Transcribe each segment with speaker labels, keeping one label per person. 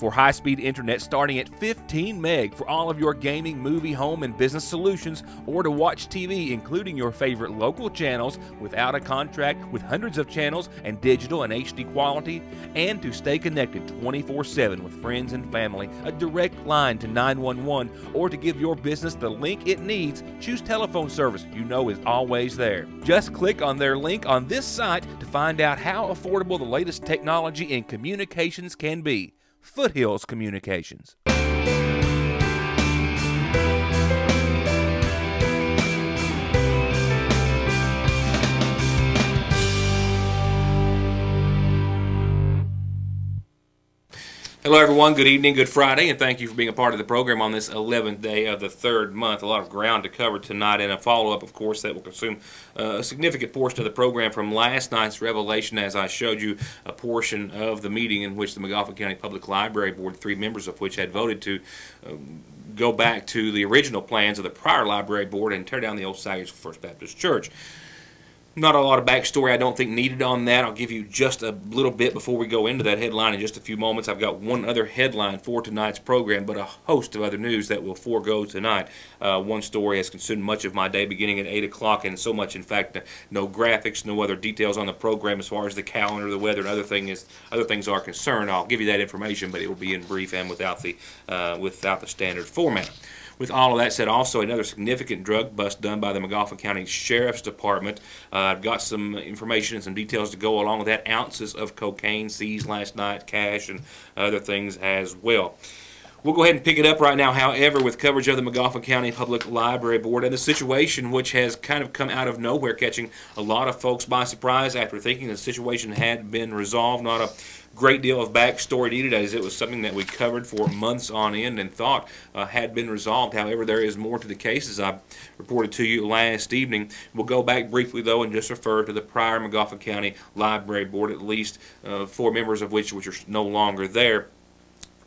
Speaker 1: For high-speed internet starting at 15 meg for all of your gaming, movie, home, and business solutions, or to watch TV, including your favorite local channels without a contract with hundreds of channels and digital and HD quality, and to stay connected 24/7 with friends and family, a direct line to 911, or to give your business the link it needs, choose telephone service you know is always there. Just click on their link on this site to find out how affordable the latest technology in communications can be. Foothills Communications. Hello everyone, good evening, good Friday, and thank you for being a part of the program on this 11th day of the third month. A lot of ground to cover tonight, and a follow-up, of course, that will consume a significant portion of the program from last night's revelation, as I showed you a portion of the meeting in which the McGoffin County Public Library Board, 3 members of which had voted to go back to the original plans of the prior library board and tear down the old Saggers First Baptist Church. Not a lot of backstory I don't think needed on that. I'll give you just a little bit before we go into that headline in just a few moments. I've got one other headline for tonight's program, but a host of other news that we'll forego tonight. One story has consumed much of my day beginning at 8 o'clock, and so much, in fact, no graphics, no other details on the program as far as the calendar, the weather, and other things are concerned. I'll give you that information, but it will be in brief and without the standard format. With all of that said, also another significant drug bust done by the McGoffin County Sheriff's Department. I've got some information and some details to go along with that. Ounces of cocaine seized last night, cash, and other things as well. We'll go ahead and pick it up right now, however, with coverage of the McGoffin County Public Library Board and the situation which has kind of come out of nowhere, catching a lot of folks by surprise after thinking the situation had been resolved. Not a great deal of backstory needed, as it was something that we covered for months on end and thought had been resolved. However, there is more to the case, as I reported to you last evening. We'll go back briefly, though, and just refer to the prior McGoffin County Library Board, at least 4 members of which are no longer there,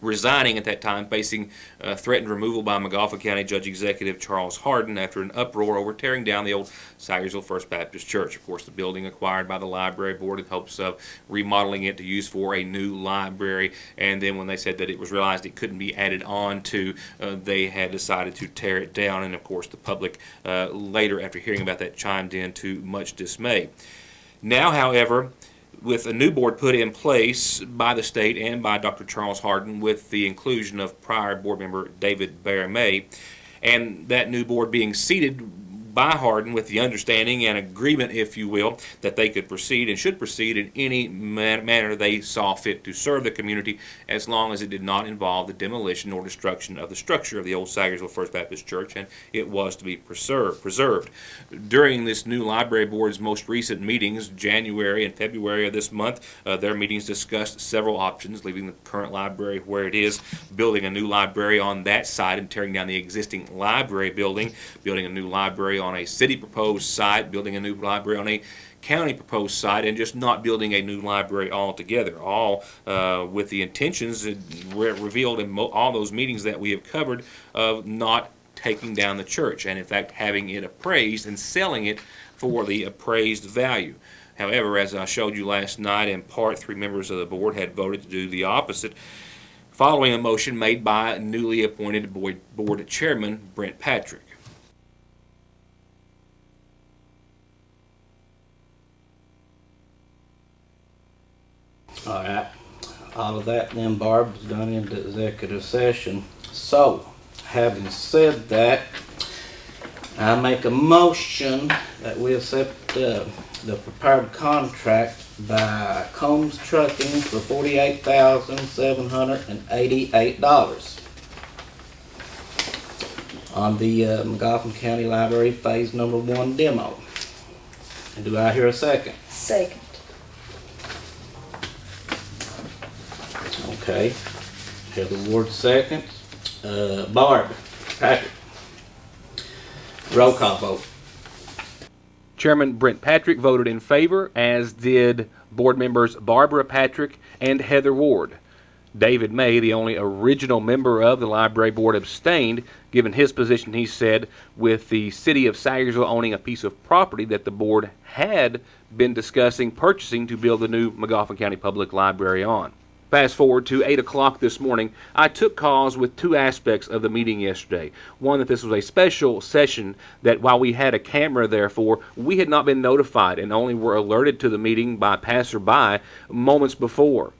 Speaker 1: resigning at that time, facing threatened removal by McGoffin County Judge Executive Charles Hardin after an uproar over tearing down the old Sayersville First Baptist Church. Of course, the building acquired by the library board in hopes of remodeling it to use for a new library, and then when they said that it was realized it couldn't be added on to, they had decided to tear it down, and of course the public later, after hearing about that, chimed in to much dismay. Now, however, with a new board put in place by the state and by Dr. Charles Hardin, with the inclusion of prior board member David May, and that new board being seated by Hardin with the understanding and agreement, if you will, that they could proceed and should proceed in any manner they saw fit to serve the community, as long as it did not involve the demolition or destruction of the structure of the old Sayersville First Baptist Church, and it was to be preserved. During this new library board's most recent meetings, January and February of this month, their meetings discussed several options: leaving the current library where it is, building a new library on that site and tearing down the existing library building, building a new library on a city proposed site, building a new library on a county proposed site, and just not building a new library altogether, all with the intentions revealed in all those meetings that we have covered of not taking down the church, and in fact having it appraised and selling it for the appraised value. However, as I showed you last night, in part 3 members of the board had voted to do the opposite, following a motion made by newly appointed board chairman Brent Patrick.
Speaker 2: All right, all of that then, Barb, was done into executive session. So, having said that, I make a motion that we accept the prepared contract by Combs Trucking for $48,788 on the McGoffin County Library Phase Number 1 demo. And do I hear a second?
Speaker 3: Second.
Speaker 2: Okay, Heather Ward seconds. Barb, Patrick. Roll call vote.
Speaker 1: Chairman Brent Patrick voted in favor, as did board members Barbara Patrick and Heather Ward. David May, the only original member of the library board, abstained, given his position, he said, with the city of Sayersville owning a piece of property that the board had been discussing purchasing to build the new McGoffin County Public Library on. Fast forward to 8 o'clock this morning, I took calls with two aspects of the meeting yesterday. One, that this was a special session that while we had a camera there for, we had not been notified and only were alerted to the meeting by passerby moments before.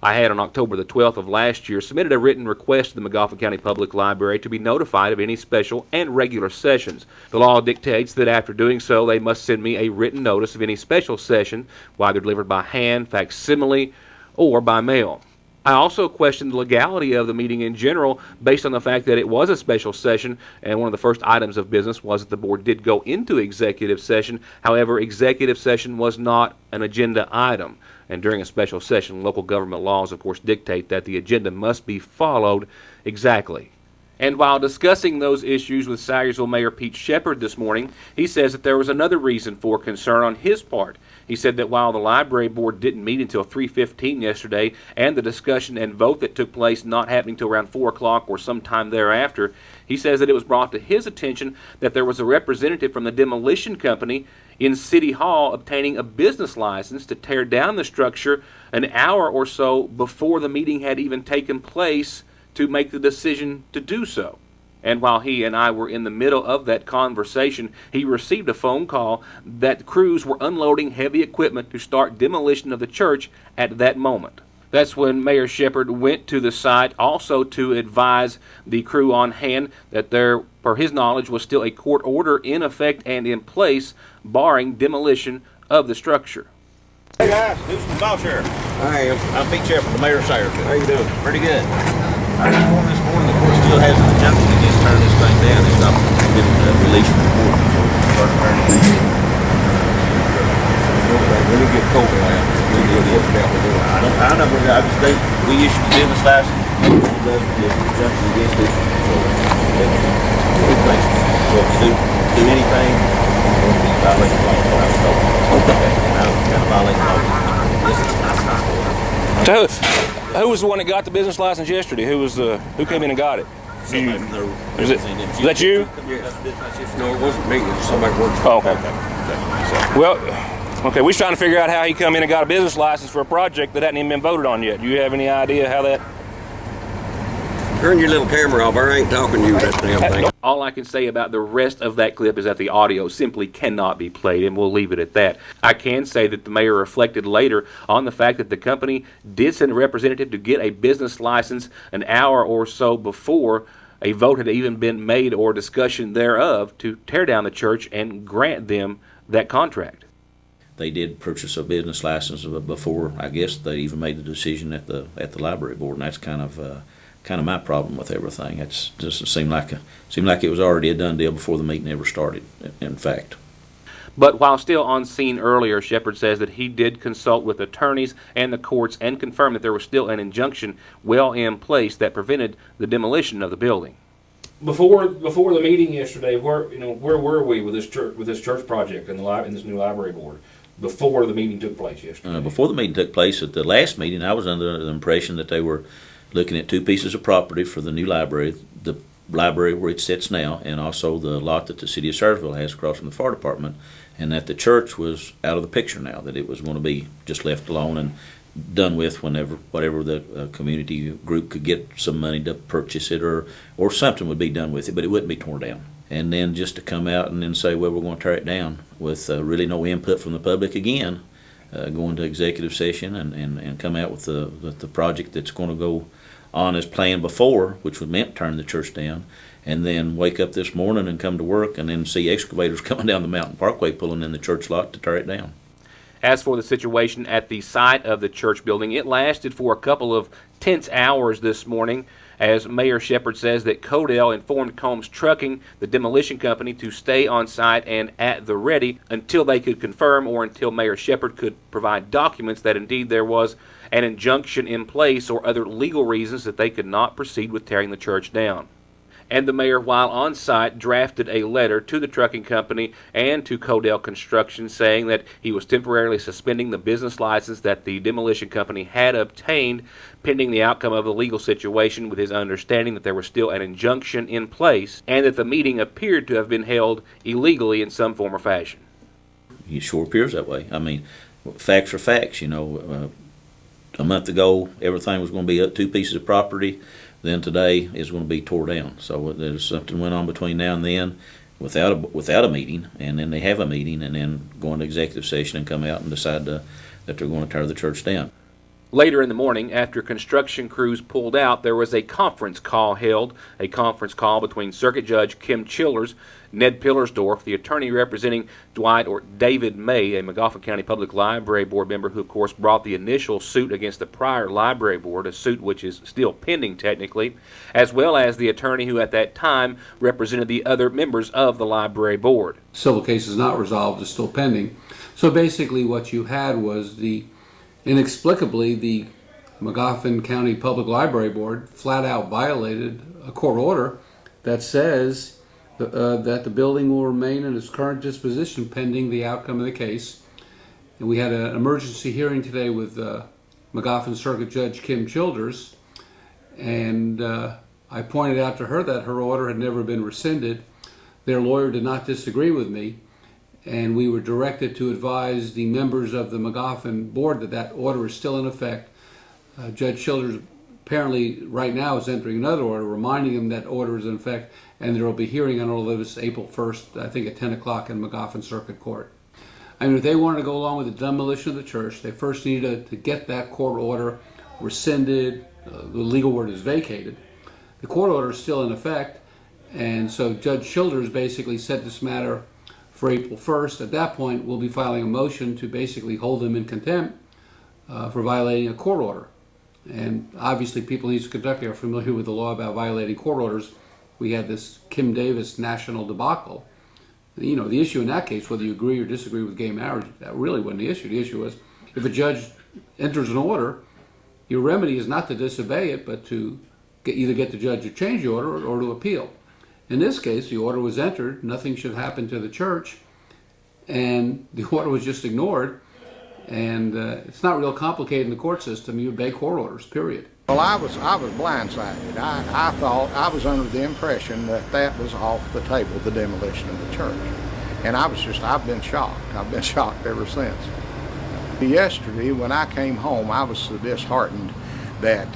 Speaker 1: I had on October the 12th of last year submitted a written request to the McGoffin County Public Library to be notified of any special and regular sessions. The law dictates that after doing so, they must send me a written notice of any special session, whether delivered by hand, facsimile, or by mail. I also questioned the legality of the meeting in general based on the fact that it was a special session, and one of the first items of business was that the board did go into executive session. However, executive session was not an agenda item. And during a special session, local government laws, of course, dictate that the agenda must be followed exactly. And while discussing those issues with Salyersville Mayor Pete Shepard this morning, he says that there was another reason for concern on his part. He said that while the library board didn't meet until 3:15 yesterday, and the discussion and vote that took place not happening till around 4 o'clock or sometime thereafter, he says that it was brought to his attention that there was a representative from the demolition company in City Hall obtaining a business license to tear down the structure an hour or so before the meeting had even taken place to make the decision to do so. And while he and I were in the middle of that conversation, he received a phone call that crews were unloading heavy equipment to start demolition of the church at that moment. That's when Mayor Shepard went to the site also to advise the crew on hand that there, per his knowledge, was still a court order in effect and in place barring demolition of the structure.
Speaker 3: Hey guys, who's the boss here?
Speaker 4: I am.
Speaker 3: I'm Pete Shepard, the mayor's here.
Speaker 4: How you doing?
Speaker 3: Pretty good. I informed this morning the court still has an injunction against turning this thing down. It's not been released from the court. So start turning it down.
Speaker 4: When it get cold out, we get worked out with it.
Speaker 3: I know, I just think we issued a business license.
Speaker 4: It does get injunction against it. So that's a good thing.
Speaker 3: So if you do anything, you violate the law. Okay. And I was kind of violating the law.
Speaker 1: So who was the one that got the business license yesterday? Who came in and got it?
Speaker 3: Somebody from their
Speaker 1: Is that you?
Speaker 4: No, it wasn't me. It was somebody working.
Speaker 1: Oh, okay. Well, okay, we was trying to figure out how he come in and got a business license for a project that hadn't even been voted on yet. Do you have any idea how that?
Speaker 4: Turn your little camera off. I ain't talking to you that damn thing.
Speaker 1: All I can say about the rest of that clip is that the audio simply cannot be played, and we'll leave it at that. I can say that the mayor reflected later on the fact that the company did send a representative to get a business license an hour or so before a vote had even been made or discussion thereof to tear down the church and grant them that contract.
Speaker 3: They did purchase a business license before, I guess, they even made the decision at the library board, and that's kind of my problem with everything. It just seemed like it was already a done deal before the meeting ever started, in fact.
Speaker 1: But while still on scene earlier, Shepard says that he did consult with attorneys and the courts and confirmed that there was still an injunction well in place that prevented the demolition of the building. Before the meeting yesterday, where were we with this church project and this new library board? Before the meeting took place yesterday.
Speaker 3: Before the meeting took place, at the last meeting, I was under the impression that they were looking at 2 pieces of property for the new library, the library where it sits now, and also the lot that the city of Salyersville has across from the fire department, and that the church was out of the picture now, that it was going to be just left alone and done with whatever the community group could get some money to purchase it, or something would be done with it, but it wouldn't be torn down. And then just to come out and then say, well, we're going to tear it down with really no input from the public again, go into executive session and come out with the project that's going to go on as planned before, which would meant turn the church down, and then wake up this morning and come to work and then see excavators coming down the Mountain Parkway pulling in the church lot to tear it down.
Speaker 1: As for the situation at the site of the church building, it lasted for a couple of tense hours this morning, as Mayor Shepard says that Codell informed Combs Trucking, the demolition company, to stay on site and at the ready until they could confirm or until Mayor Shepard could provide documents that indeed there was an injunction in place or other legal reasons that they could not proceed with tearing the church down. And the mayor, while on site, drafted a letter to the trucking company and to Codell Construction saying that he was temporarily suspending the business license that the demolition company had obtained pending the outcome of the legal situation, with his understanding that there was still an injunction in place and that the meeting appeared to have been held illegally in some form or fashion.
Speaker 3: It sure appears that way. I mean, facts are facts, a month ago, everything was going to be up 2 pieces of property. Then today is going to be tore down. So there's something went on between now and then without a meeting, and then they have a meeting, and then go into executive session and come out and decide that they're going to tear the church down.
Speaker 1: Later in the morning, after construction crews pulled out, there was a conference call held, a conference call between Circuit Judge Kim Childers, Ned Pillersdorf, the attorney representing David May, a Magoffin County Public Library Board member who, of course, brought the initial suit against the prior library board, a suit which is still pending technically, as well as the attorney who at that time represented the other members of the library board.
Speaker 5: Civil case is not resolved, is still pending. So basically what you had was inexplicably, the Magoffin County Public Library Board flat out violated a court order that says that the building will remain in its current disposition pending the outcome of the case. And we had an emergency hearing today with Magoffin Circuit Judge Kim Childers, and I pointed out to her that her order had never been rescinded. Their lawyer did not disagree with me, and we were directed to advise the members of the Magoffin board that that order is still in effect. Judge Childers apparently right now is entering another order reminding them that order is in effect, and there will be hearing on all of this April 1st, I think at 10 o'clock in Magoffin Circuit Court. I mean, if they wanted to go along with the demolition of the church, they first needed to get that court order rescinded. The legal word is vacated. The court order is still in effect, and so Judge Childers basically set this matter for April 1st. At that point, we'll be filing a motion to basically hold them in contempt for violating a court order. And obviously people in Eastern Kentucky are familiar with the law about violating court orders. We had this Kim Davis national debacle. You know, the issue in that case, whether you agree or disagree with gay marriage, that really wasn't the issue. The issue was if a judge enters an order, your remedy is not to disobey it, but to either get the judge to change the order or to appeal. In this case, the order was entered, nothing should happen to the church, and the order was just ignored. And it's not real complicated in the court system. You obey court orders, period.
Speaker 6: Well, I was blindsided. I thought, I was under the impression that was off the table, the demolition of the church. And I've been shocked. I've been shocked ever since. Yesterday, when I came home, I was so disheartened that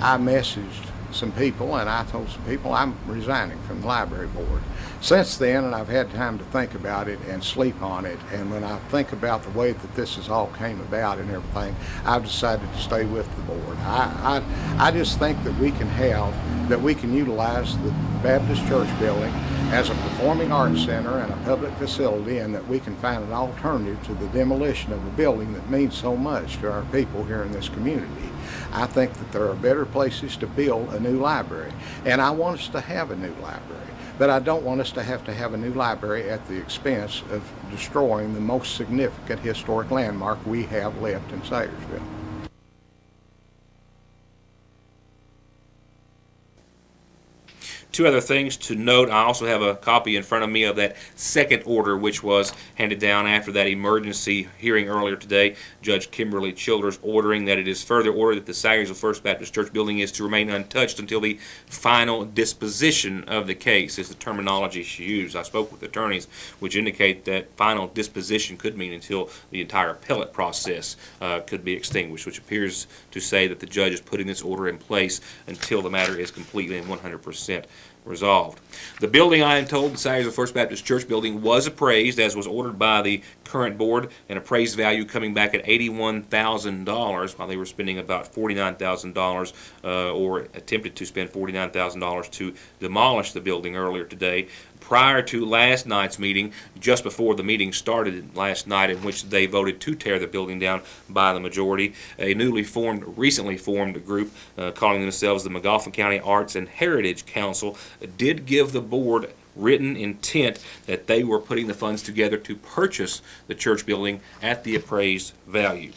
Speaker 6: I messaged some people, and I told some people I'm resigning from the library board. Since then, and I've had time to think about it and sleep on it, and when I think about the way that this has all came about and everything, I've decided to stay with the board. I just think that we can utilize the Baptist Church building as a performing arts center and a public facility, and that we can find an alternative to the demolition of a building that means so much to our people here in this community. I think that there are better places to build a new library, and I want us to have a new library, but I don't want us to have a new library at the expense of destroying the most significant historic landmark we have left in Sayersville.
Speaker 1: Two other things to note. I also have a copy in front of me of that second order, which was handed down after that emergency hearing earlier today. Judge Kimberly Childers ordering that it is further ordered that the Sayersville First Baptist Church building is to remain untouched until the final disposition of the case, is the terminology she used. I spoke with attorneys which indicate that final disposition could mean until the entire appellate process could be extinguished, which appears to say that the judge is putting this order in place until the matter is completely and 100% resolved. The building, I am told, the Sayersville First Baptist Church building, was appraised as was ordered by the current board, an appraised value coming back at $81,000, while they were spending about $49,000 or attempted to spend $49,000 to demolish the building earlier today. Prior to last night's meeting, just before the meeting started last night, in which they voted to tear the building down by the majority, a recently formed group calling themselves the Magoffin County Arts and Heritage Council did give the board written intent that they were putting the funds together to purchase the church building at the appraised value.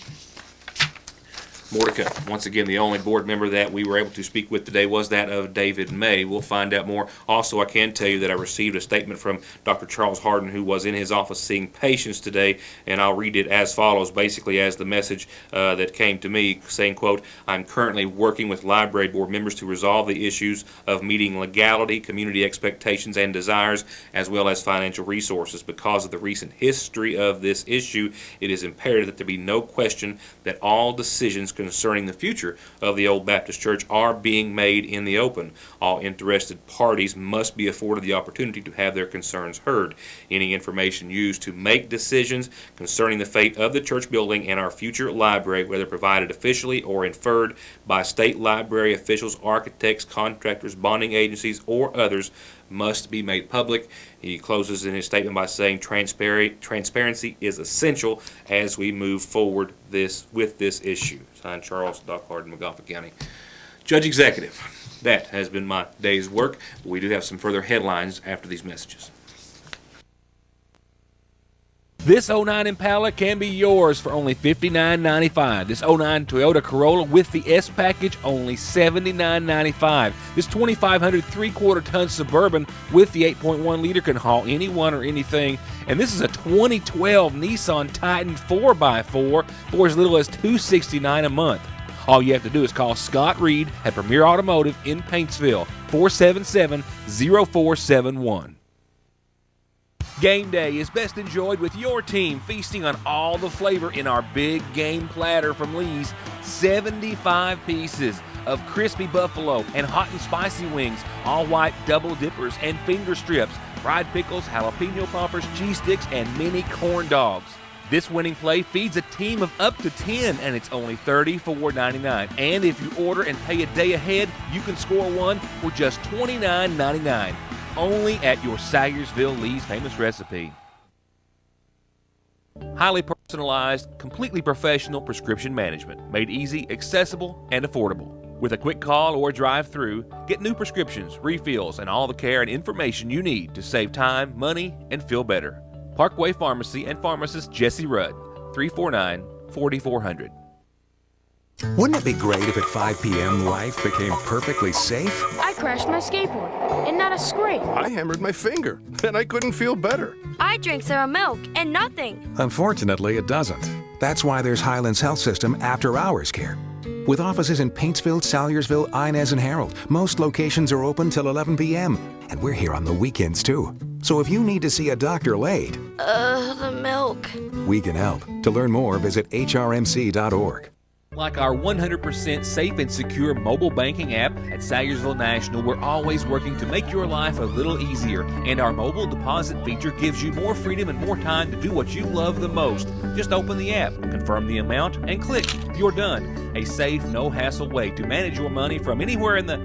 Speaker 1: More to come. Once again, the only board member that we were able to speak with today was that of David May. We'll find out more. Also, I can tell you that I received a statement from Dr. Charles Harden, who was in his office seeing patients today, and I'll read it as follows, basically as the message that came to me, saying, quote, "I'm currently working with library board members to resolve the issues of meeting legality, community expectations and desires, as well as financial resources. Because of the recent history of this issue, it is imperative that there be no question that all decisions concerning the future of the Old Baptist Church are being made in the open. All interested parties must be afforded the opportunity to have their concerns heard. Any information used to make decisions concerning the fate of the church building and our future library, whether provided officially or inferred by state library officials, architects, contractors, bonding agencies, or others, must be made public. He closes in his statement by saying transparency is essential as we move forward with this issue. Signed, Charles Dockhard, McGoffin County Judge Executive. That has been my day's work. We do have some further headlines after these messages.
Speaker 7: This 09 Impala can be yours for only $59.95. This 09 Toyota Corolla with the S package, only $79.95. This 2500 3/4 ton Suburban with the 8.1 liter can haul anyone or anything. And this is a 2012 Nissan Titan 4x4 for as little as $269 a month. All you have to do is call Scott Reed at Premier Automotive in Paintsville, 477-0471. Game day is best enjoyed with your team feasting on all the flavor in our big game platter from Lee's. 75 pieces of crispy buffalo and hot and spicy wings, all white double dippers and finger strips, fried pickles, jalapeno poppers, cheese sticks, and mini corn dogs. This winning play feeds a team of up to 10, and it's only $34.99. And if you order and pay a day ahead, you can score one for just $29.99. Only at your Sayersville Lee's Famous Recipe. Highly personalized, completely professional prescription management. Made easy, accessible, and affordable. With a quick call or drive-through, get new prescriptions, refills, and all the care and information you need to save time, money, and feel better. Parkway Pharmacy and pharmacist Jesse Rudd, 349-4400.
Speaker 8: Wouldn't it be great if at 5 p.m. life became perfectly safe?
Speaker 9: I crashed my skateboard, and not a scrape.
Speaker 10: I hammered my finger, and I couldn't feel better.
Speaker 9: I drank sour milk, and nothing.
Speaker 8: Unfortunately, it doesn't. That's why there's Highlands Health System After Hours Care. With offices in Paintsville, Salyersville, Inez, and Harold, most locations are open till 11 p.m. And we're here on the weekends, too. So if you need to see a doctor late...
Speaker 9: the milk.
Speaker 8: We can help. To learn more, visit hrmc.org.
Speaker 7: Like our 100% safe and secure mobile banking app at Sayersville National, we're always working to make your life a little easier. And our mobile deposit feature gives you more freedom and more time to do what you love the most. Just open the app, confirm the amount, and click. You're done. A safe, no-hassle way to manage your money from anywhere in the...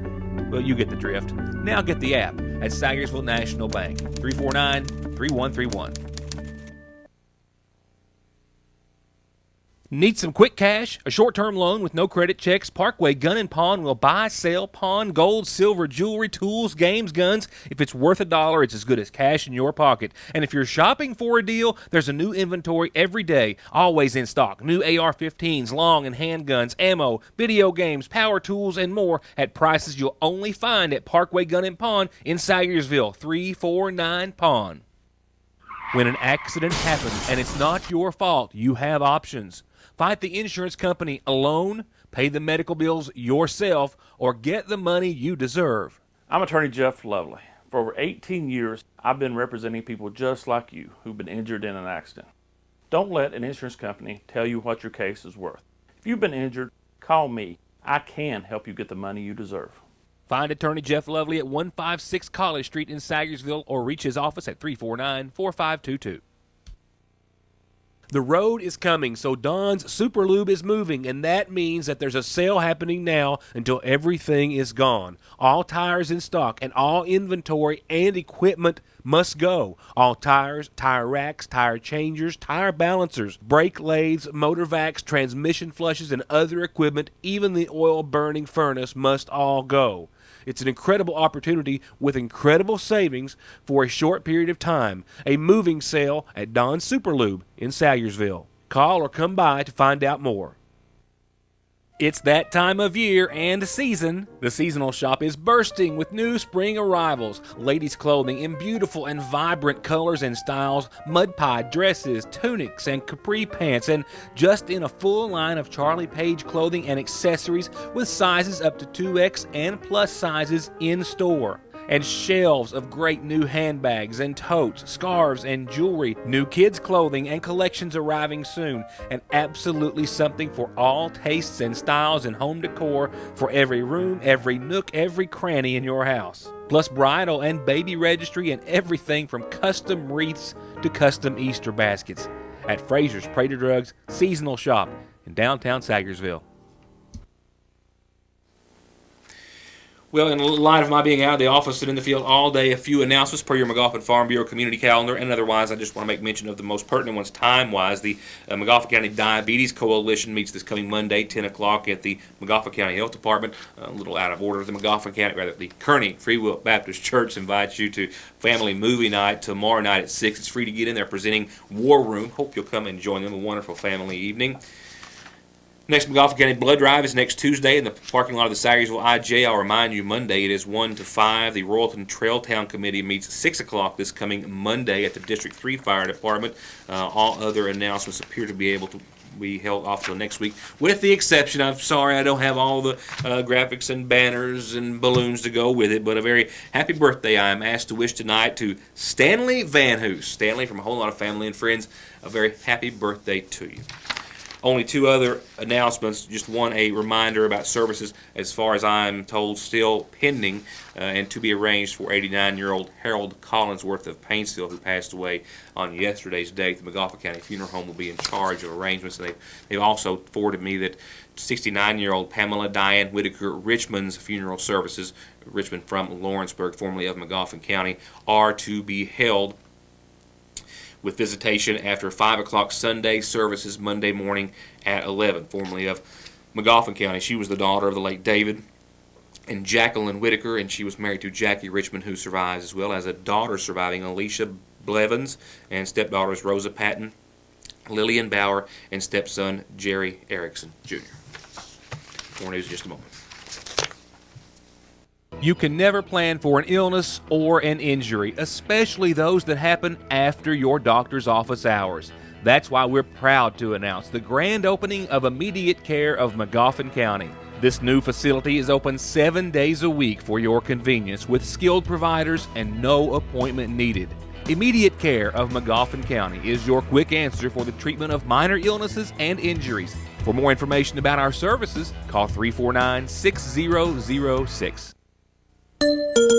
Speaker 7: Well, you get the drift. Now get the app at Sayersville National Bank, 349-3131. Need some quick cash? A short-term loan with no credit checks? Parkway Gun and Pawn will buy, sell, pawn, gold, silver, jewelry, tools, games, guns. If it's worth $1, it's as good as cash in your pocket. And if you're shopping for a deal, there's a new inventory every day, always in stock. New AR-15s, long and handguns, ammo, video games, power tools, and more at prices you'll only find at Parkway Gun and Pawn in Sayersville, 349 Pawn. When an accident happens and it's not your fault, you have options. Fight the insurance company alone, pay the medical bills yourself, or get the money you deserve.
Speaker 11: I'm attorney Jeff Lovely. For over 18 years, I've been representing people just like you who've been injured in an accident. Don't let an insurance company tell you what your case is worth. If you've been injured, call me. I can help you get the money you deserve.
Speaker 7: Find attorney Jeff Lovely at 156 College Street in Sayersville or reach his office at 349-4522. The road is coming, so Don's Super Lube is moving, and that means that there's a sale happening now until everything is gone. All tires in stock and all inventory and equipment must go. All tires, tire racks, tire changers, tire balancers, brake lathes, motor vacs, transmission flushes, and other equipment, even the oil-burning furnace, must all go. It's an incredible opportunity with incredible savings for a short period of time. A moving sale at Don's Super Lube in Sayersville. Call or come by to find out more. It's that time of year and season. The seasonal shop is bursting with new spring arrivals. Ladies' clothing in beautiful and vibrant colors and styles, mud pie dresses, tunics, and capri pants, and just in a full line of Charlie Page clothing and accessories with sizes up to 2X and plus sizes in store. and shelves of great new handbags and totes, scarves and jewelry, new kids' clothing and collections arriving soon, and absolutely something for all tastes and styles in home decor for every room, every nook, every cranny in your house. Plus bridal and baby registry and everything from custom wreaths to custom Easter baskets at Fraser's Prater Drugs Seasonal Shop in downtown Sagersville.
Speaker 1: Well, in light of my being out of the office and in the field all day, a few announcements per your McGoffin Farm Bureau community calendar, and otherwise I just want to make mention of the most pertinent ones time-wise. The McGoffin County Diabetes Coalition meets this coming Monday, 10 o'clock at the McGoffin County Health Department. A little out of order. The Kearney Free Will Baptist Church invites you to family movie night tomorrow night at 6. It's free to get in. They're presenting War Room. Hope you'll come and join them. A wonderful family evening. Next McGoffin County Blood Drive is next Tuesday in the parking lot of the Sagersville IJ. I'll remind you, Monday it is 1 to 5. The Royalton Trailtown Committee meets at 6 o'clock this coming Monday at the District 3 Fire Department. All other announcements appear to be able to be held off till next week, with the exception, I'm sorry I don't have all the graphics and banners and balloons to go with it, but a very happy birthday I am asked to wish tonight to Stanley Van Hoos. Stanley, from a whole lot of family and friends, a very happy birthday to you. Only two other announcements. Just one, a reminder about services, as far as I'm told, still pending and to be arranged for 89-year-old Harold Collinsworth of Painesville, who passed away on yesterday's date. The McGoffin County Funeral Home will be in charge of arrangements. They've also forwarded me that 69-year-old Pamela Diane Whitaker Richmond's funeral services, Richmond from Lawrenceburg, formerly of McGoffin County, are to be held with visitation after 5 o'clock Sunday services Monday morning at 11, formerly of McGoffin County. She was the daughter of the late David and Jacqueline Whitaker, and she was married to Jackie Richmond, who survives, as well as a daughter surviving, Alicia Blevins, and stepdaughters Rosa Patton, Lillian Bauer, and stepson Jerry Erickson, Jr. More news in just a moment.
Speaker 7: You can never plan for an illness or an injury, especially those that happen after your doctor's office hours. That's why we're proud to announce the grand opening of Immediate Care of McGoffin County. This new facility is open 7 days a week for your convenience, with skilled providers and no appointment needed. Immediate Care of McGoffin County is your quick answer for the treatment of minor illnesses and injuries. For more information about our services, call 349-6006.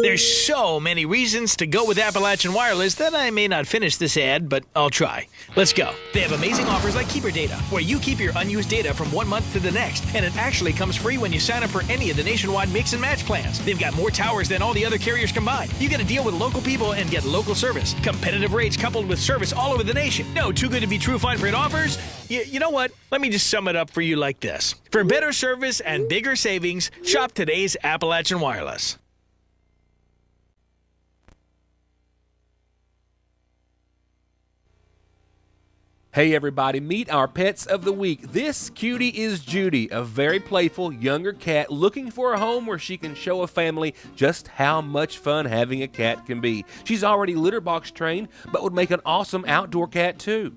Speaker 12: There's so many reasons to go with Appalachian Wireless that I may not finish this ad, but I'll try. Let's go. They have amazing offers like Keeper Data, where you keep your unused data from 1 month to the next, and it actually comes free when you sign up for any of the nationwide mix and match plans. They've got more towers than all the other carriers combined. You get a deal with local people and get local service. Competitive rates coupled with service all over the nation. No too good to be true fine print offers. You know what? Let me just sum it up for you like this. For better service and bigger savings, shop today's Appalachian Wireless.
Speaker 7: Hey everybody, meet our pets of the week. This cutie is Judy, a very playful younger cat looking for a home where she can show a family just how much fun having a cat can be. She's already litter box trained, but would make an awesome outdoor cat too.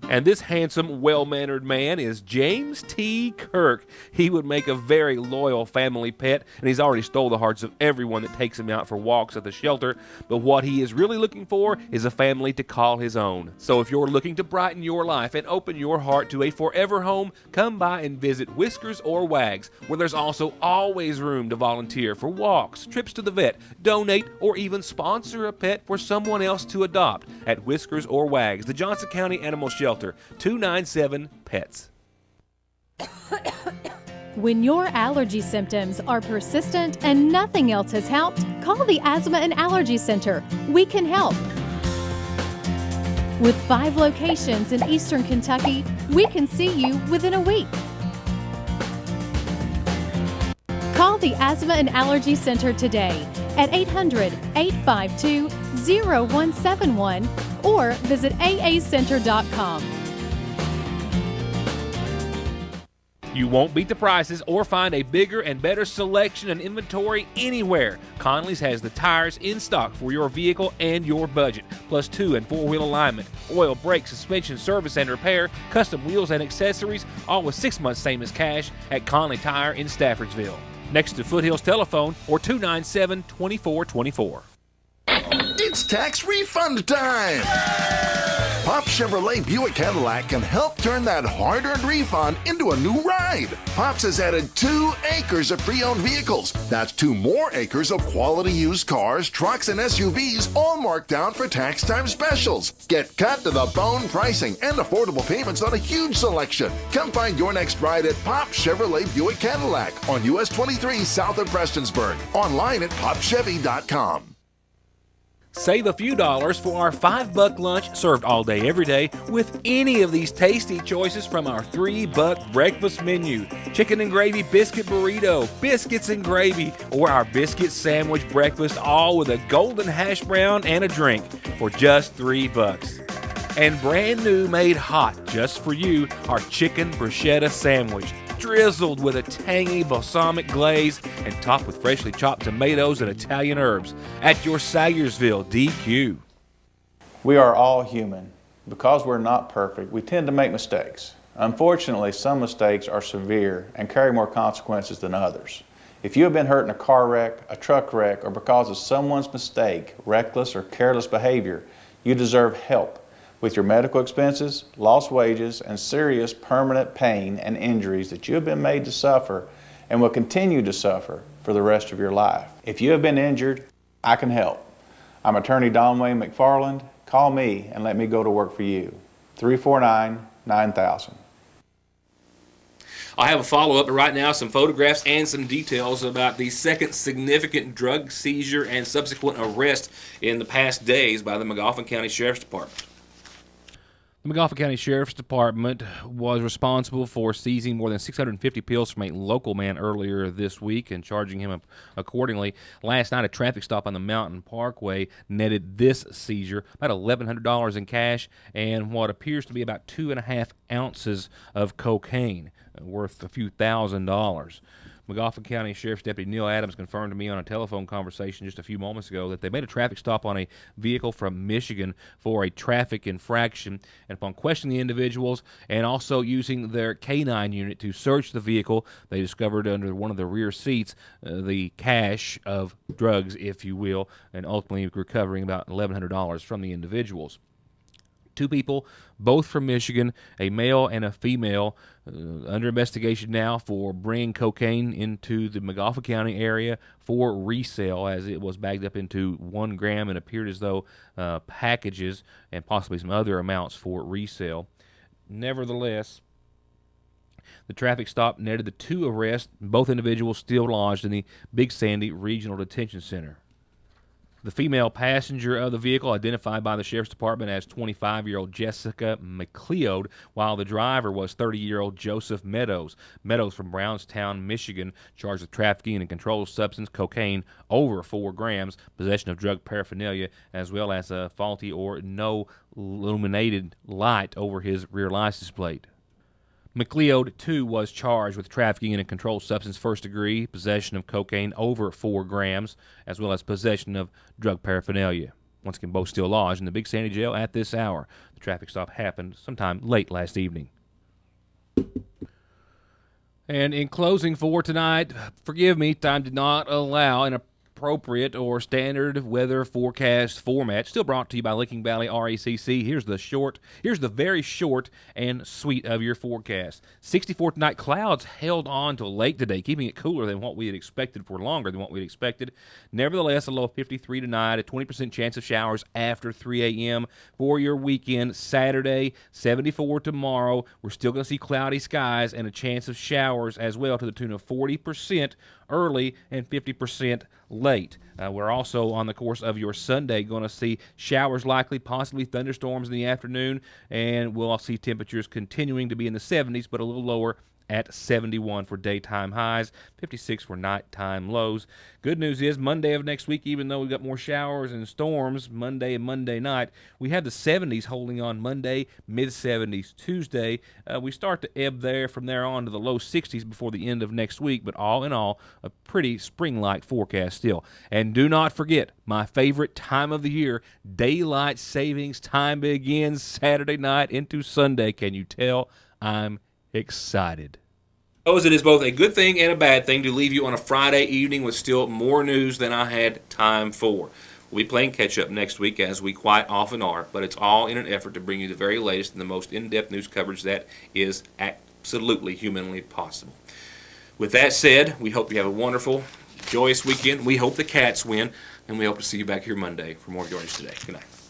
Speaker 7: And this handsome, well-mannered man is James T. Kirk. He would make a very loyal family pet, and he's already stole the hearts of everyone that takes him out for walks at the shelter. But what he is really looking for is a family to call his own. So if you're looking to brighten your life and open your heart to a forever home, come by and visit Whiskers or Wags, where there's also always room to volunteer for walks, trips to the vet, donate, or even sponsor a pet for someone else to adopt at Whiskers or Wags, the Johnson County Animal Shelter. 297 Pets.
Speaker 13: When your allergy symptoms are persistent and nothing else has helped, call the Asthma and Allergy Center. We can help. With 5 locations in Eastern Kentucky, we can see you within a week. Call the Asthma and Allergy Center today at 800-852-0171 or visit aacenter.com.
Speaker 7: You won't beat the prices or find a bigger and better selection and inventory anywhere. Conley's has the tires in stock for your vehicle and your budget, plus 2- and 4-wheel alignment, oil, brake, suspension, service and repair, custom wheels and accessories, all with 6 months same as cash at Conley Tire in Staffordsville. next to Foothills Telephone or 297-2424.
Speaker 10: It's tax refund time! Pop Chevrolet Buick Cadillac can help turn that hard-earned refund into a new ride. Pops has added 2 acres of pre-owned vehicles. That's 2 more acres of quality used cars, trucks, and SUVs, all marked down for tax time specials. Get cut-to-the-bone pricing and affordable payments on a huge selection. Come find your next ride at Pop Chevrolet Buick Cadillac on US 23 south of Prestonsburg. Online at popchevy.com.
Speaker 7: Save a few dollars for our $5 lunch served all day, every day with any of these tasty choices from our $3 breakfast menu. Chicken and gravy biscuit burrito, biscuits and gravy, or our biscuit sandwich breakfast, all with a golden hash brown and a drink for just $3. And brand new, made hot just for you, our chicken bruschetta sandwich, drizzled with a tangy balsamic glaze and topped with freshly chopped tomatoes and Italian herbs at your Sayersville DQ.
Speaker 14: We are all human. Because we're not perfect, we tend to make mistakes. Unfortunately, some mistakes are severe and carry more consequences than others. If you have been hurt in a car wreck, a truck wreck, or because of someone's mistake, reckless or careless behavior, you deserve help with your medical expenses, lost wages, and serious permanent pain and injuries that you have been made to suffer and will continue to suffer for the rest of your life. If you have been injured, I can help. I'm attorney Don Wayne McFarland. Call me and let me go to work for you. 349-9000.
Speaker 1: I have a follow-up, but right now some photographs and some details about the second significant drug seizure and subsequent arrest in the past days by the Magoffin County Sheriff's Department.
Speaker 7: The Magoffin County Sheriff's Department was responsible for seizing more than 650 pills from a local man earlier this week and charging him accordingly. Last night, a traffic stop on the Mountain Parkway netted this seizure, about $1,100 in cash and what appears to be about 2.5 ounces of cocaine, worth a few $1,000s. Magoffin County Sheriff's Deputy Neil Adams confirmed to me on a telephone conversation just a few moments ago that they made a traffic stop on a vehicle from Michigan for a traffic infraction, and upon questioning the individuals and also using their K-9 unit to search the vehicle, they discovered under one of the rear seats the cache of drugs, if you will, and ultimately recovering about $1,100 from the individuals. 2 people, both from Michigan, a male and a female, under investigation now for bringing cocaine into the Magoffin County area for resale, as it was bagged up into 1 gram and appeared as though packages and possibly some other amounts for resale. Nevertheless, the traffic stop netted the 2 arrests, both individuals still lodged in the Big Sandy Regional Detention Center. The female passenger of the vehicle, identified by the Sheriff's Department as 25-year-old Jessica McLeod, while the driver was 30-year-old Joseph Meadows. Meadows from Brownstown, Michigan, charged with trafficking and controlled substance cocaine over 4 grams, possession of drug paraphernalia, as well as a faulty or no illuminated light over his rear license plate. McLeod, too, was charged with trafficking in a controlled substance first degree, possession of cocaine over 4 grams, as well as possession of drug paraphernalia. Once again, both still lodged in the Big Sandy Jail at this hour. The traffic stop happened sometime late last evening. And in closing for tonight, forgive me, time did not allow an appropriate or standard weather forecast format. Still brought to you by Licking Valley RACC. Here's the very short and sweet of your forecast. 64 tonight. Clouds held on till late today, keeping it cooler than what we had expected, for longer than what we had expected. Nevertheless, a low of 53 tonight, a 20% chance of showers after 3 a.m. for your weekend. Saturday, 74 tomorrow. We're still going to see cloudy skies and a chance of showers as well, to the tune of 40% early and 50% late. We're also on the course of your Sunday going to see showers likely, possibly thunderstorms in the afternoon, and we'll see temperatures continuing to be in the 70s, but a little lower at 71 for daytime highs, 56 for nighttime lows. Good news is Monday of next week, even though we've got more showers and storms Monday and Monday night, we have the 70s holding on Monday, mid-70s Tuesday. We start to ebb there from there on to the low 60s before the end of next week, but all in all, a pretty spring-like forecast still. And do not forget, my favorite time of the year, daylight savings time begins Saturday night into Sunday. Can you tell I'm excited?
Speaker 1: It is both a good thing and a bad thing to leave you on a Friday evening with still more news than I had time for. We'll be playing catch-up next week, as we quite often are, but it's all in an effort to bring you the very latest and the most in-depth news coverage that is absolutely humanly possible. With that said, we hope you have a wonderful, joyous weekend. We hope the Cats win, and we hope to see you back here Monday for more Joyous Today. Good night.